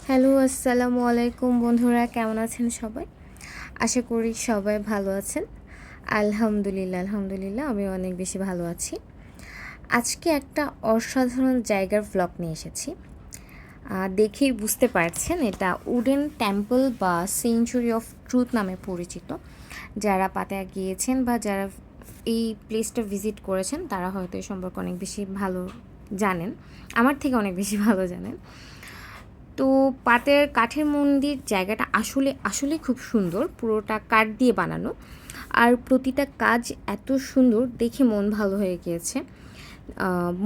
Hello, আসসালামু আলাইকুম বন্ধুরা, কেমন আছেন সবাই? আশা করি সবাই ভালো আছেন। আলহামদুলিল্লাহ আমি অনেক বেশি ভালো আছি। আজকে একটা অসাধারণ জায়গার ভ্লগ নিয়ে এসেছি। দেখেই বুঝতে পারছেন এটা উডেন টেম্পল বা সেঞ্চুরি অফ ট্রুথ নামে পরিচিত। যারা পাতায়া গিয়েছেন বা যারা এই প্লেসটা ভিজিট করেছেন তারা হয়তো এই সম্পর্কে অনেক বেশি ভালো জানেন, আমার থেকে অনেক বেশি ভালো জানেন। তো পাতের কাঠের মন্দির জায়গাটা আসলে খুব সুন্দর, পুরোটা কাঠ দিয়ে বানানো, আর প্রতিটা কাজ এত সুন্দর দেখে মন ভালো হয়ে গিয়েছে।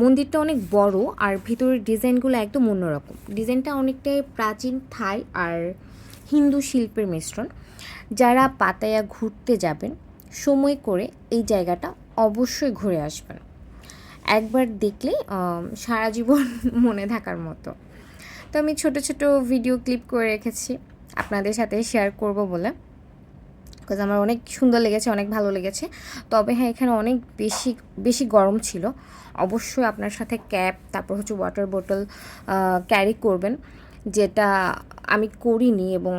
মন্দিরটা অনেক বড় আর ভিতরের ডিজাইনগুলো একদম অন্যরকম। ডিজাইনটা অনেকটাই প্রাচীন থাই আর হিন্দু শিল্পের মিশ্রণ। যারা পাতায়া ঘুরতে যাবেন সময় করে এই জায়গাটা অবশ্যই ঘুরে আসবেন। একবার দেখলে সারা জীবন মনে থাকার মতো। তো আমি ছোট ছোট ভিডিও ক্লিপ করে রেখেছি আপনাদের সাথে শেয়ার করব বলে, বিকজ আমার অনেক সুন্দর লেগেছে, অনেক ভালো লেগেছে। তবে হ্যাঁ, এখানে অনেক বেশি বেশি গরম ছিল। অবশ্যই আপনার সাথে ক্যাপ, তারপর হচ্ছে ওয়াটার বোতল ক্যারি করবেন, যেটা আমি করিনি। এবং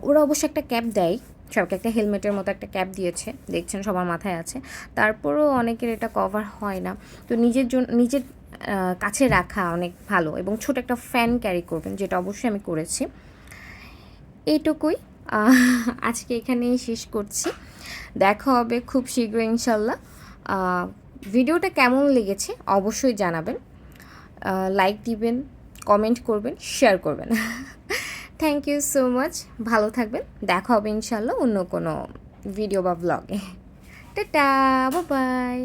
ওরা অবশ্য একটা ক্যাপ দেয়, সবকে একটা হেলমেটের মতো একটা ক্যাপ দিয়েছে, দেখছেন সবার মাথায় আছে। তারপরেও অনেকের এটা কভার হয় না, তো নিজের কাছে রাখা অনেক ভালো। এবং ছোট একটা ফ্যান ক্যারি করবেন, যেটা অবশ্যই আমি করেছি। এইটুকুই, আজকে এখানেই শেষ করছি। দেখা হবে খুব শীঘ্রই ইনশাল্লাহ। ভিডিওটা কেমন লেগেছে অবশ্যই জানাবেন, লাইক দিবেন, কমেন্ট করবেন, শেয়ার করবেন। থ্যাংক ইউ সো মাচ, ভালো থাকবেন। দেখা হবে ইনশাল্লাহ অন্য কোনো ভিডিও বা ব্লগে। Tata, bye bye.